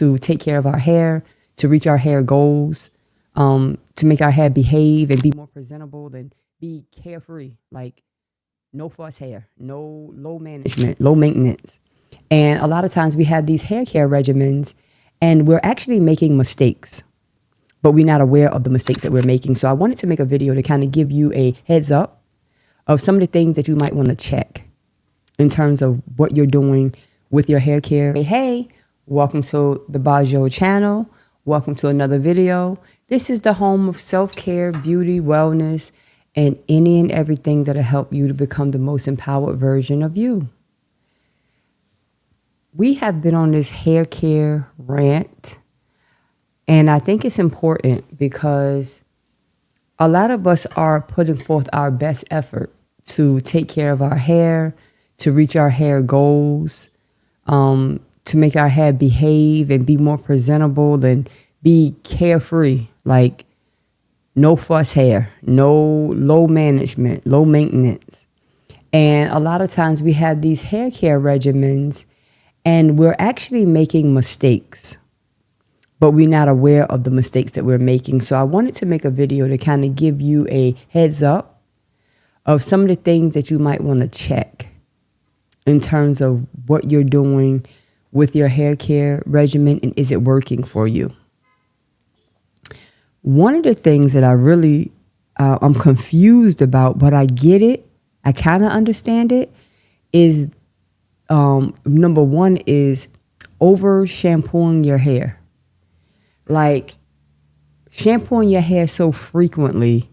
to take care of our hair, to reach our hair goals, to make our hair behave and be more presentable and be carefree, like no fuss hair, no low management, low maintenance. And a lot of times we have these hair care regimens and we're actually making mistakes, but we're not aware of the mistakes that we're making. So I wanted to make a video to kind of give you a heads up of some of the things that you might want to check in terms of what you're doing with your hair care. Hey, welcome to the Bajo channel. Welcome to another video. This is the home of self-care, beauty, wellness, and any and everything that'll help you to become the most empowered version of you. We have been on this hair care rant, and I think it's important because a lot of us are putting forth our best effort to take care of our hair, to reach our hair goals, to make our hair behave and be more presentable and be carefree, like no fuss hair, no low management, low maintenance. And a lot of times we have these hair care regimens and we're actually making mistakes, but we're not aware of the mistakes that we're making. So I wanted to make a video to kind of give you a heads up of some of the things that you might want to check in terms of what you're doing with your hair care regimen and is it working for you. One of the things that I really, I'm confused about, but I get it, I kind of understand it, is number one is over shampooing your hair. Like shampooing your hair so frequently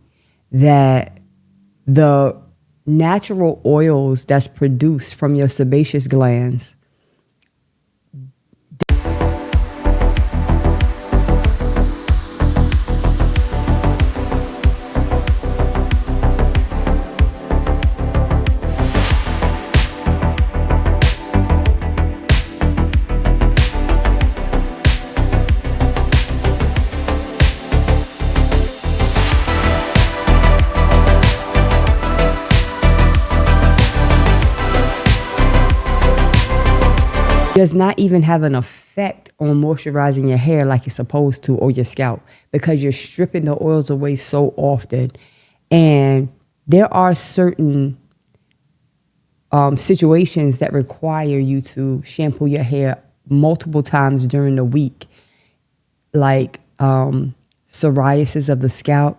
that the natural oils that's produced from your sebaceous glands does not even have an effect on moisturizing your hair like it's supposed to, or your scalp, because you're stripping the oils away so often. And there are certain situations that require you to shampoo your hair multiple times during the week, like psoriasis of the scalp,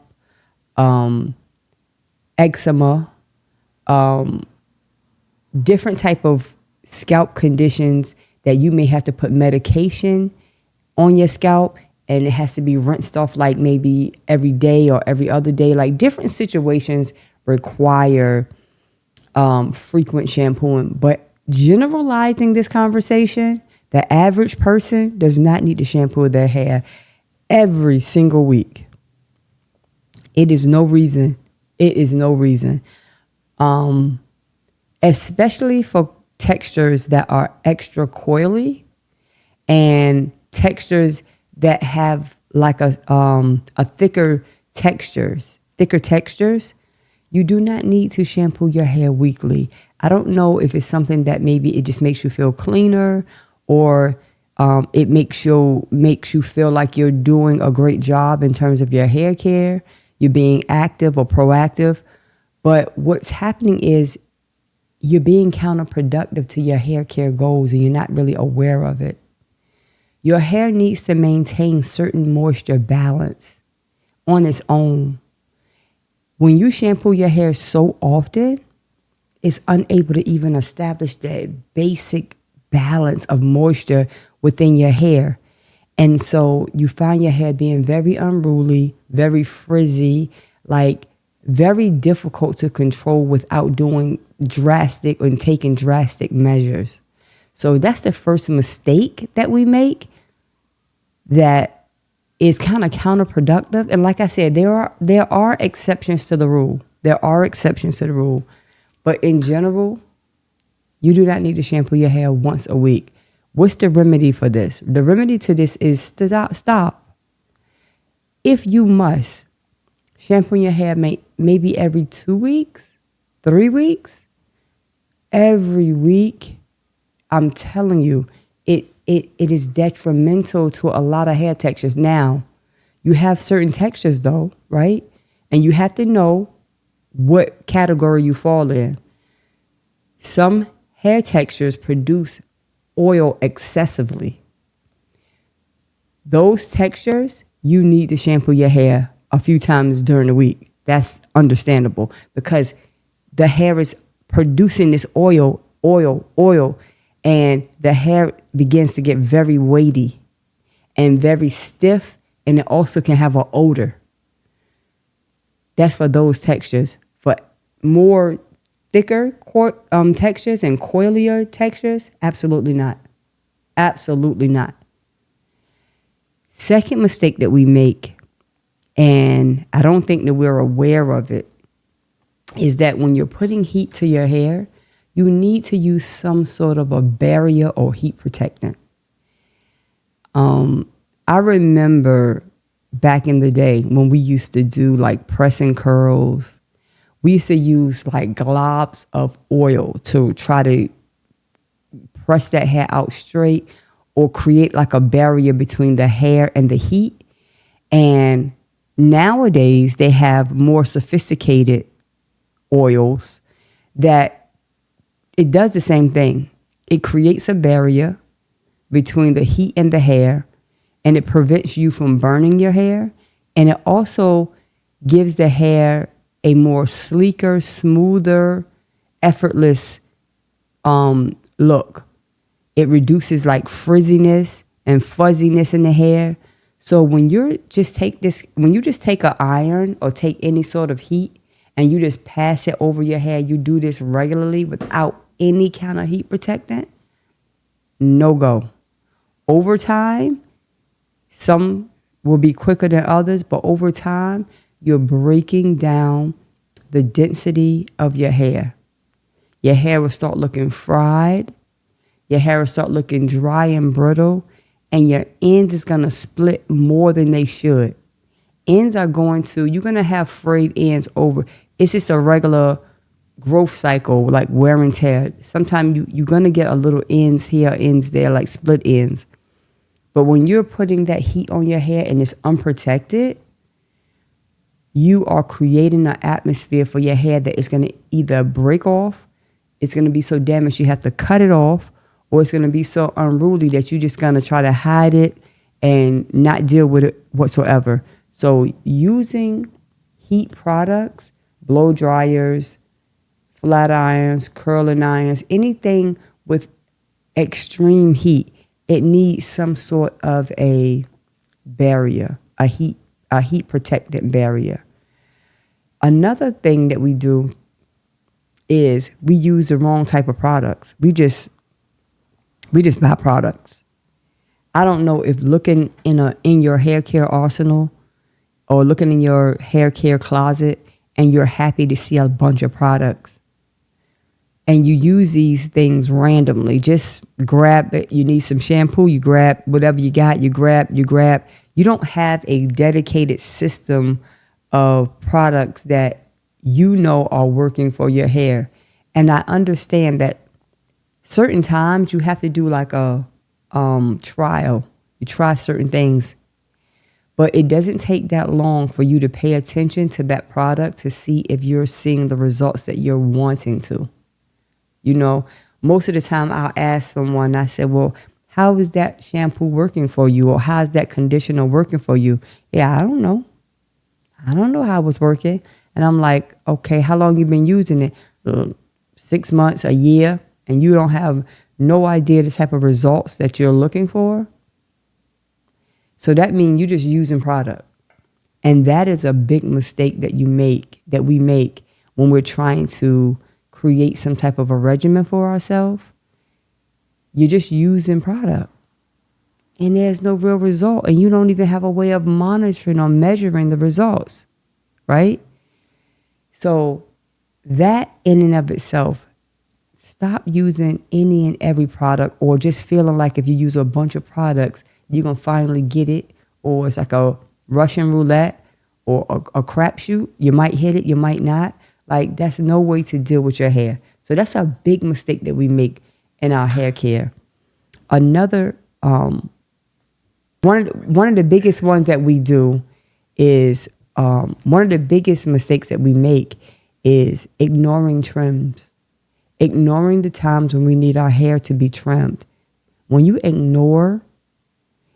eczema, different type of scalp conditions that you may have to put medication on your scalp and it has to be rinsed off like maybe every day or every other day. Like different situations require frequent shampooing. But generalizing this conversation, the average person does not need to shampoo their hair every single week. It is no reason. It is no reason. Especially for textures that are extra coily and textures that have like a thicker textures, you do not need to shampoo your hair weekly. I don't know if it's something that maybe it just makes you feel cleaner, or it makes you feel like you're doing a great job in terms of your hair care, you're being active or proactive. But what's happening is you're being counterproductive to your hair care goals and you're not really aware of it. Your hair needs to maintain certain moisture balance on its own. When you shampoo your hair so often, it's unable to even establish that basic balance of moisture within your hair. And so you find your hair being very unruly, very frizzy, like very difficult to control without doing drastic and taking drastic measures. So that's the first mistake that we make that is kind of counterproductive. And like I said, there are exceptions to the rule. There are exceptions to the rule. But in general, you do not need to shampoo your hair once a week. What's the remedy for this? The remedy to this is to stop. If you must, shampoo your hair maybe every 2 weeks, 3 weeks, every week. I'm telling you, it is detrimental to a lot of hair textures. Now, you have certain textures though, right? And you have to know what category you fall in. Some hair textures produce oil excessively. Those textures, you need to shampoo your hair a few times during the week. That's understandable because the hair is producing this oil, and the hair begins to get very weighty and very stiff, and it also can have an odor. That's for those textures. For more thicker textures and coilier textures, absolutely not. Absolutely not. Second mistake that we make, and I don't think that we're aware of it, is that when you're putting heat to your hair, you need to use some sort of a barrier or heat protectant. I remember back in the day when we used to do like pressing curls, we used to use like globs of oil to try to press that hair out straight or create like a barrier between the hair and the heat. And nowadays they have more sophisticated oils that it does the same thing. It creates a barrier between the heat and the hair, and it prevents you from burning your hair. And it also gives the hair a more sleeker, smoother, effortless look. It reduces like frizziness and fuzziness in the hair. So when you just take an iron or take any sort of heat and you just pass it over your hair, you do this regularly without any kind of heat protectant, no go. Over time, some will be quicker than others, but over time, you're breaking down the density of your hair. Your hair will start looking fried. Your hair will start looking dry and brittle, and your ends is going to split more than they should. You're going to have frayed ends over. It's just a regular growth cycle, like wear and tear. Sometimes you're going to get a little ends here, ends there, like split ends. But when you're putting that heat on your hair and it's unprotected, you are creating an atmosphere for your hair that is going to either break off, it's going to be so damaged you have to cut it off, or it's going to be so unruly that you're just going to try to hide it and not deal with it whatsoever. So using heat products, blow dryers, flat irons, curling irons, anything with extreme heat, it needs some sort of a barrier, a heat protectant barrier. Another thing that we do is we use the wrong type of products. We just buy products. I don't know if looking in your hair care arsenal or looking in your hair care closet and you're happy to see a bunch of products. And you use these things randomly. Just grab it. You need some shampoo, you grab whatever you got, you grab. You don't have a dedicated system of products that you know are working for your hair. And I understand that certain times you have to do like a trial. You try certain things. But it doesn't take that long for you to pay attention to that product to see if you're seeing the results that you're wanting to. You know, most of the time I'll ask someone, I said, well, how is that shampoo working for you? Or how is that conditioner working for you? Yeah, I don't know. I don't know how it's working. And I'm like, okay, how long you been using it? 6 months, a year, and you don't have no idea the type of results that you're looking for? So that means you're just using product. And that is a big mistake that we make when we're trying to create some type of a regimen for ourselves. You're just using product. And there's no real result. And you don't even have a way of monitoring or measuring the results, right? So that in and of itself, stop using any and every product or just feeling like if you use a bunch of products, you're going to finally get it. Or it's like a Russian roulette or a crapshoot. You might hit it, you might not. Like, that's no way to deal with your hair. So that's a big mistake that we make in our hair care. Another one of the biggest ones that we do is one of the biggest mistakes that we make is ignoring trims, ignoring the times when we need our hair to be trimmed. When you ignore,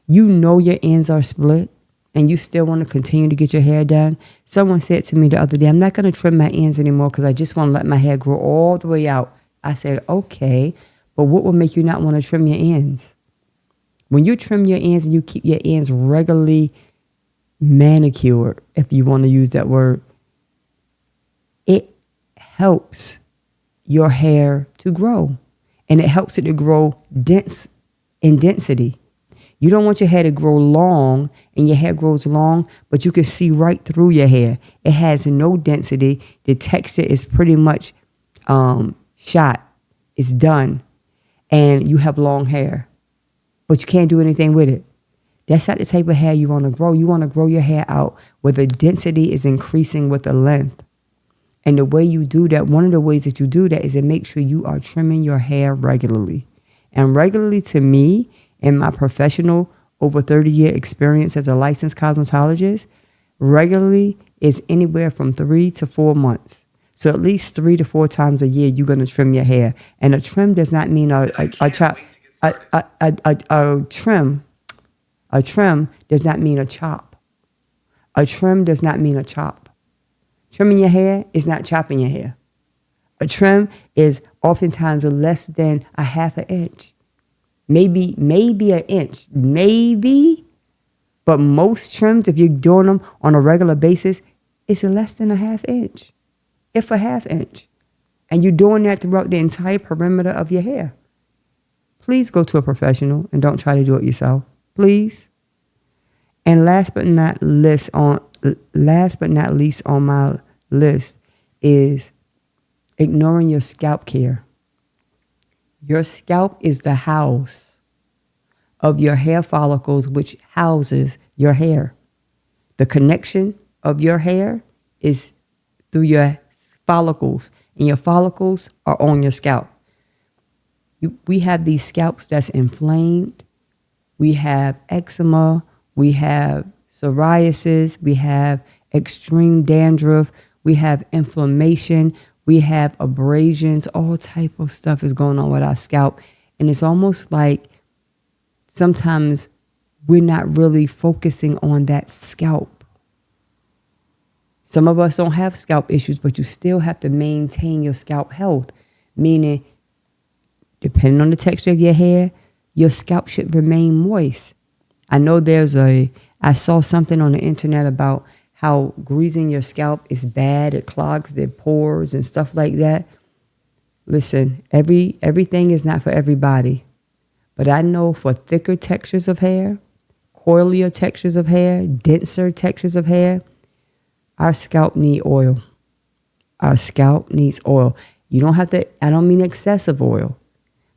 you know your ends are split and you still want to continue to get your hair done. Someone said to me the other day, I'm not going to trim my ends anymore because I just want to let my hair grow all the way out. I said, okay, but what will make you not want to trim your ends? When you trim your ends and you keep your ends regularly manicured, if you want to use that word, it helps your hair to grow. And it helps it to grow dense in density. You don't want your hair to grow long, and your hair grows long, but you can see right through your hair. It has no density. The texture is pretty much shot. It's done. And you have long hair, but you can't do anything with it. That's not the type of hair you want to grow. You want to grow your hair out where the density is increasing with the length. And the way you do that, one of the ways that you do that is to make sure you are trimming your hair regularly. And regularly, to me, in my professional over 30-year experience as a licensed cosmetologist, regularly is anywhere from 3 to 4 months. So at least 3 to 4 times a year, you're going to trim your hair. And a trim does not mean a chop. A trim does not mean a chop. A trim does not mean a chop. Trimming your hair is not chopping your hair. A trim is oftentimes less than a half an inch. Maybe an inch. Maybe. But most trims, if you're doing them on a regular basis, it's less than a half inch. If a half inch. And you're doing that throughout the entire perimeter of your hair. Please go to a professional and don't try to do it yourself. Please. And last but not least on my list is ignoring your scalp care. Your scalp is the house of your hair follicles, which houses your hair. The connection of your hair is through your follicles, and your follicles are on your scalp. We have these scalps that's inflamed. We have eczema. We have psoriasis. We have extreme dandruff. We have inflammation. We have abrasions. All type of stuff is going on with our scalp. And it's almost like sometimes we're not really focusing on that scalp. Some of us don't have scalp issues, but you still have to maintain your scalp health, meaning depending on the texture of your hair, your scalp should remain moist. I know I saw something on the internet about how greasing your scalp is bad. It clogs the pores and stuff like that. Listen, everything is not for everybody. But I know for thicker textures of hair, coilier textures of hair, denser textures of hair, our scalp needs oil. Our scalp needs oil. You don't have to, I don't mean excessive oil,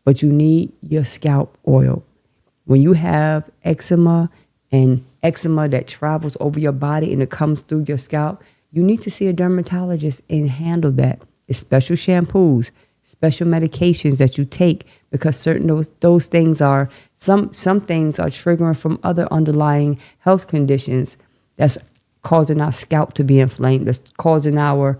but you need your scalp oil. When you have eczema and eczema that travels over your body and it comes through your scalp, you need to see a dermatologist and handle that. It's special shampoos, special medications that you take because certain those things are, some things are triggering from other underlying health conditions that's causing our scalp to be inflamed, that's causing our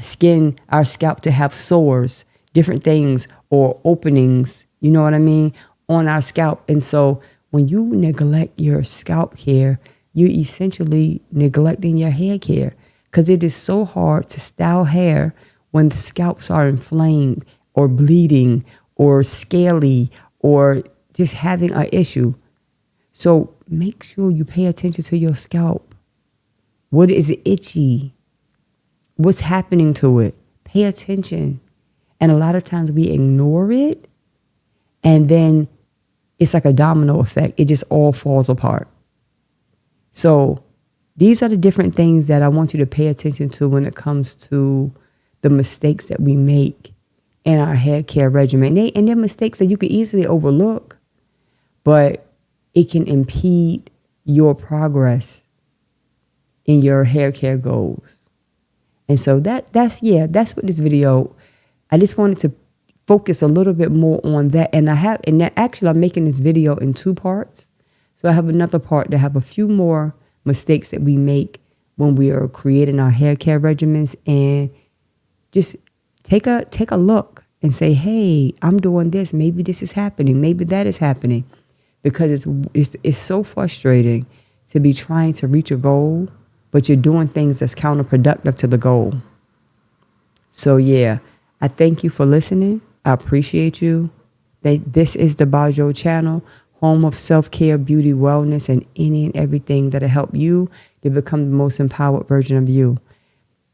skin, our scalp to have sores, different things or openings, you know what I mean, on our scalp. And so when you neglect your scalp care, you're essentially neglecting your hair care because it is so hard to style hair when the scalps are inflamed or bleeding or scaly or just having an issue. So make sure you pay attention to your scalp. What is it itchy? What's happening to it? Pay attention. And a lot of times we ignore it and then it's like a domino effect. It just all falls apart. So these are the different things that I want you to pay attention to when it comes to the mistakes that we make in our hair care regimen. And they're mistakes that you could easily overlook, but it can impede your progress in your hair care goals. And so that's what this video, I just wanted to focus a little bit more on that. And actually I'm making this video in 2 parts. So I have another part that have a few more mistakes that we make when we are creating our hair care regimens, and just take a look and say, hey, I'm doing this. Maybe this is happening. Maybe that is happening. Because it's so frustrating to be trying to reach a goal, but you're doing things that's counterproductive to the goal. So yeah, I thank you for listening. I appreciate you. This is the Bajo channel, home of self-care, beauty, wellness, and any and everything that'll help you to become the most empowered version of you.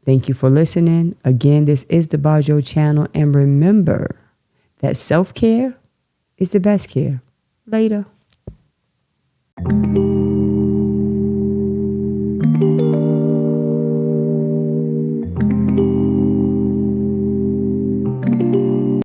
Thank you for listening. Again, this is the Bajo channel. And remember that self-care is the best care. Later.